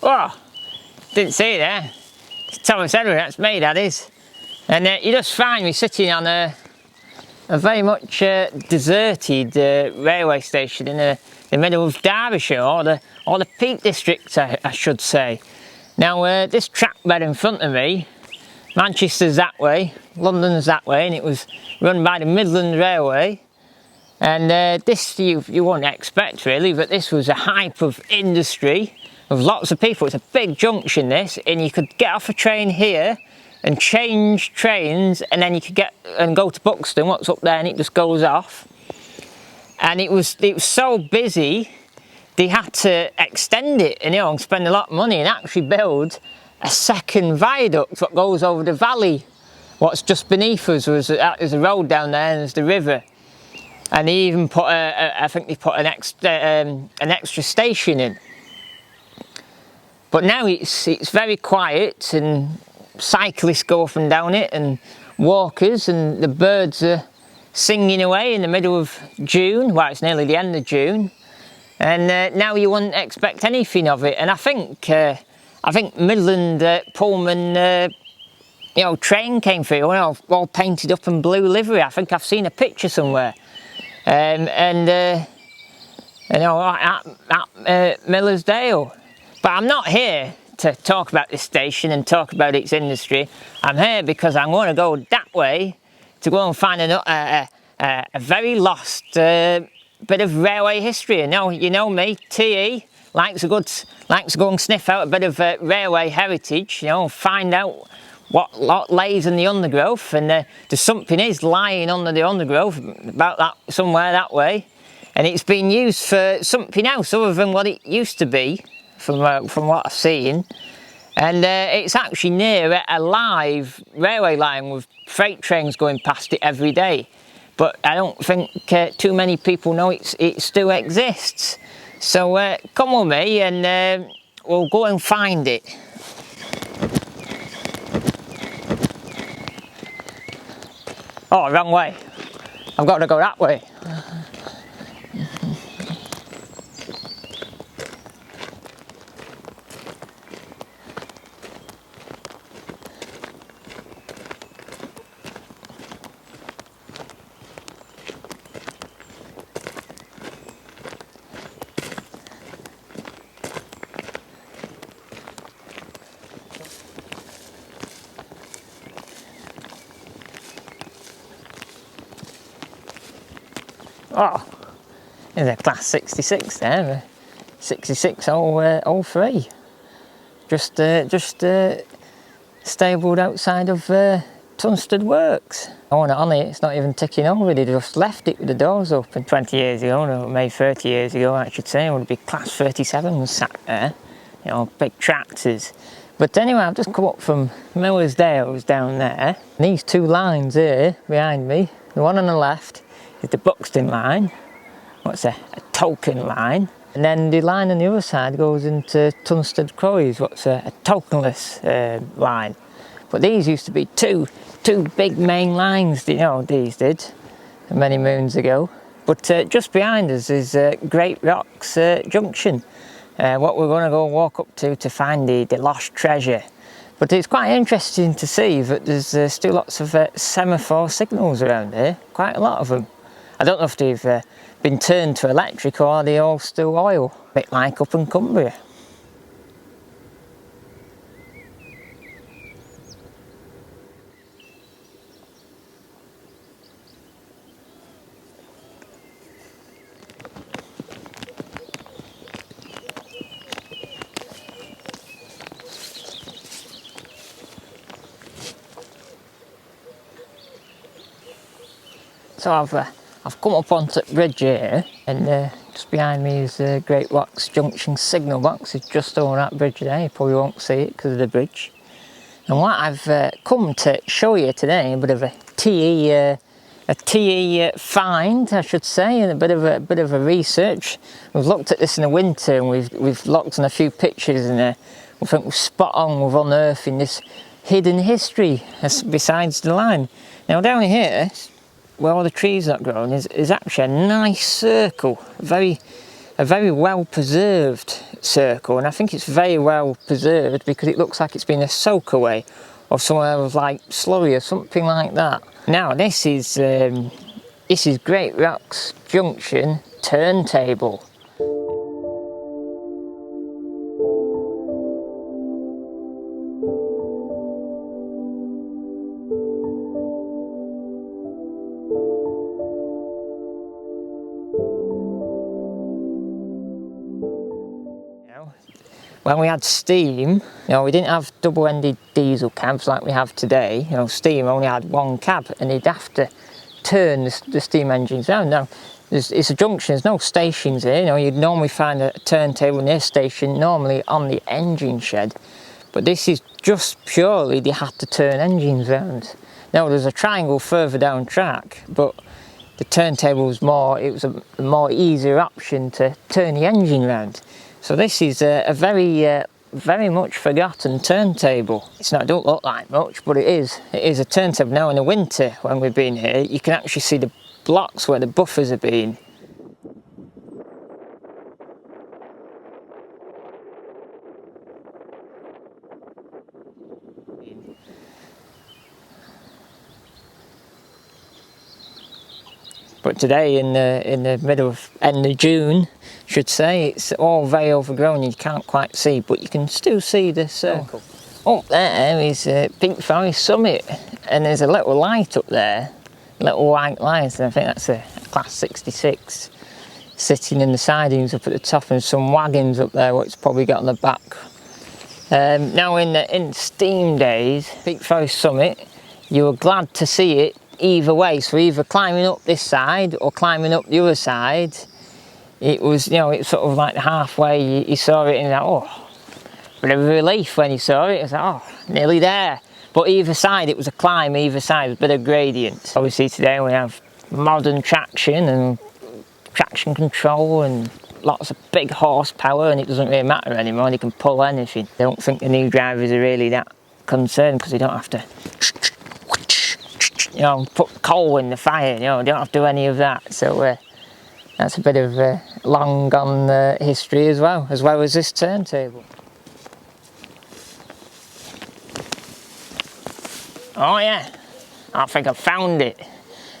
Oh, didn't see it there. It's Thomas Edward, that's me, that is. And you just find me sitting on a very much deserted railway station in the middle of Derbyshire, or the Peak District, I should say. Now, this track bed in front of me, Manchester's that way, London's that way, and it was run by the Midland Railway. And this you wouldn't expect really, but this was a hype of industry, of lots of people. It's a big junction, this, and you could get off a train here and change trains, and then you could get and go to Buxton, what's up there, and it just goes off. And it was so busy, they had to extend it, and spend a lot of money and actually build a second viaduct that goes over the valley. What's just beneath us there's a road down there, and there's the river. And they even put I think they put an extra station in. But now it's very quiet, and cyclists go up and down it, and walkers, and the birds are singing away in the middle of June. Well, it's nearly the end of June, and now you wouldn't expect anything of it. And I think Midland Pullman train came through, all painted up in blue livery. I think I've seen a picture somewhere, at Millersdale. But I'm not here to talk about this station and talk about its industry. I'm here because I'm going to go that way to go and find a very lost bit of railway history. And you know me, TE likes to go and sniff out a bit of railway heritage. Find out what lays in the undergrowth, and there's something is lying under the undergrowth about that somewhere that way, and it's been used for something else other than what it used to be. From what I've seen, and it's actually near a live railway line with freight trains going past it every day. But I don't think too many people know it still exists. So come with me, and we'll go and find it. Oh, wrong way. I've got to go that way. Oh, there's a class 66 there, 6603. Just stabled outside of Tunstead Works. On it, it's not even ticking over, they just left it with the doors open. 20 years ago, no, maybe 30 years ago I should say, it would be class 37 was sat there, big tractors. But anyway, I've just come up from Millersdale down there. And these two lines here behind me, the one on the left is the Buxton line, what's a token line, and then the line on the other side goes into Tunstead Quarries, what's a tokenless line. But these used to be two big main lines, these did, many moons ago. But just behind us is Great Rocks Junction, what we're going to go walk up to find the lost treasure. But it's quite interesting to see that there's still lots of semaphore signals around here, quite a lot of them. I don't know if they've been turned to electric or are they all still oil, a bit like up in Cumbria. So I've come up onto the bridge here, and just behind me is the Great Rocks Junction signal box. It's just over that bridge there. You probably won't see it because of the bridge. And what I've come to show you today, a bit of a TE find, I should say, and a bit of a research. We've looked at this in the winter, and we've looked on a few pictures, and we think we're spot on with unearthing this hidden history besides the line. Now down here, where all the trees are grown, is actually a nice circle, very a very well preserved circle, and I think it's very well preserved because it looks like it's been a soak away or somewhere with like slurry or something like that. Now this is Great Rocks Junction Turntable. When we had steam, we didn't have double-ended diesel cabs like we have today. Steam only had one cab, and you'd have to turn the steam engines around. Now, it's a junction, there's no stations here. You'd normally find a turntable near station, normally on the engine shed. But this is just purely they had to turn engines around. Now, there's a triangle further down track, but the turntable was a more easier option to turn the engine around. So this is a very much forgotten turntable. It don't look like much, but it is. It is a turntable. Now in the winter, when we've been here, you can actually see the blocks where the buffers have been. But today, in the middle of end of June, should say, it's all very overgrown. You can't quite see, but you can still see the circle. Up there is Peak Forest Summit, and there's a little light up there, a little white light, and I think that's a Class 66 sitting in the sidings up at the top, and some wagons up there, what it's probably got on the back. Now in steam days, Peak Forest Summit, you were glad to see it either way, so either climbing up this side or climbing up the other side. It was, it's sort of like halfway you saw it and you're like, oh, bit of a relief when you saw it. It was like, oh, nearly there. But either side, it was a climb, either side, was a bit of gradient. Obviously today we have modern traction and traction control and lots of big horsepower, and it doesn't really matter anymore, they can pull anything. I don't think the new drivers are really that concerned because they don't have to put coal in the fire, they don't have to do any of that. So that's a bit of long gone history as well as this turntable. Oh yeah, I think I found it.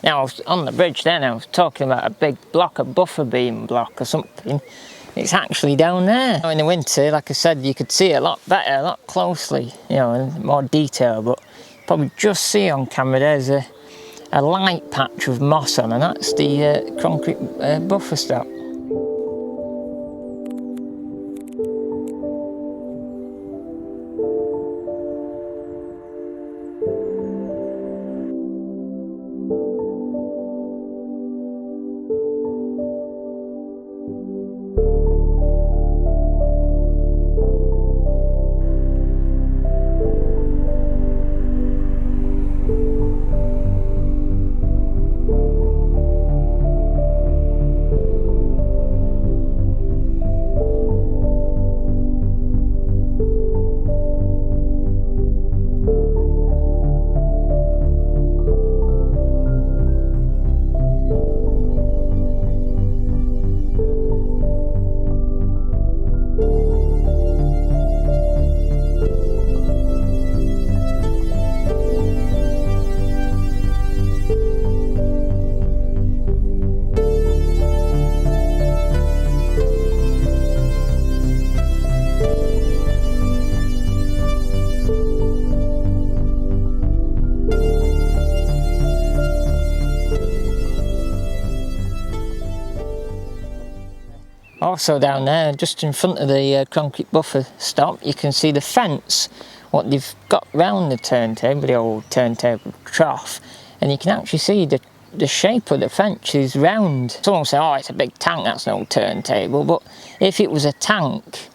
Now I was on the bridge then, I was talking about a big block, a buffer beam block or something. It's actually down there. In the winter, like I said, you could see it a lot better, a lot closely, in more detail, but probably just see on camera there's a light patch with moss on, and that's the concrete buffer stop. Also down there, just in front of the concrete buffer stop, you can see the fence, what they've got round the turntable, the old turntable trough, and you can actually see the shape of the fence is round. Someone will say, oh, it's a big tank, that's no turntable, but if it was a tank,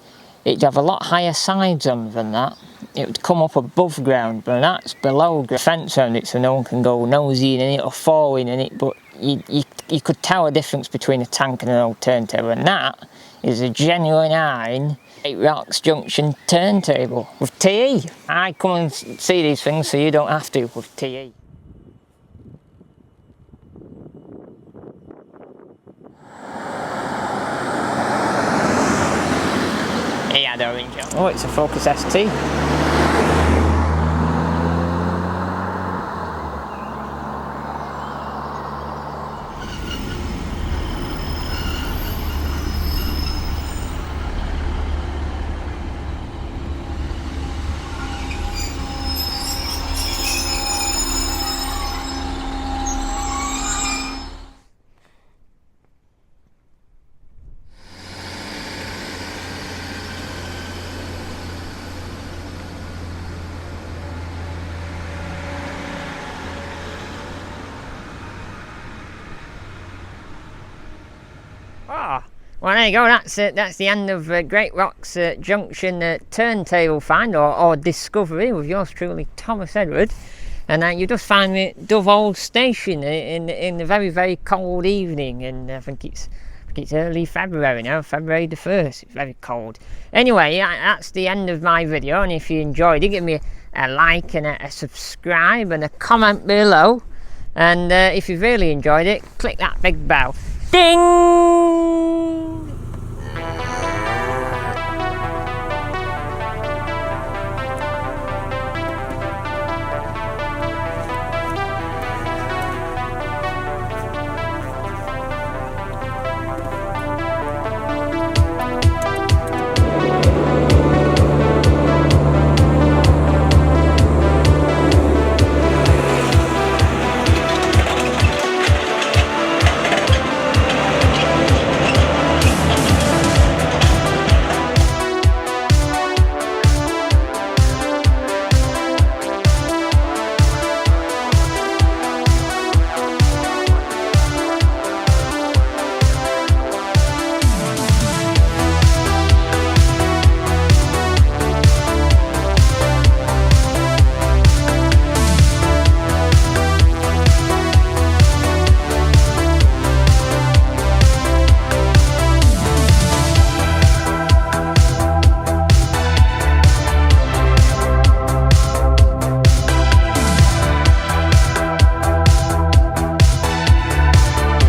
it'd have a lot higher sides on than that. It would come up above ground, but that's below ground. Fence around it so no one can go nosy in it or falling in it, but you could tell a difference between a tank and an old turntable, and that is a genuine Great Rocks Junction turntable with TE. I come and see these things so you don't have to with TE. Oh, it's a Focus ST. Oh, well, there you go. That's the end of Great Rock's Junction turntable find or discovery with yours truly, Thomas Edward. And you just find me at Dove Old Station in a very, very cold evening, and I think it's early February now, February the 1st. It's very cold. Anyway, that's the end of my video, and if you enjoyed it, give me a like and a subscribe and a comment below. And if you've really enjoyed it, click that big bell. Ding!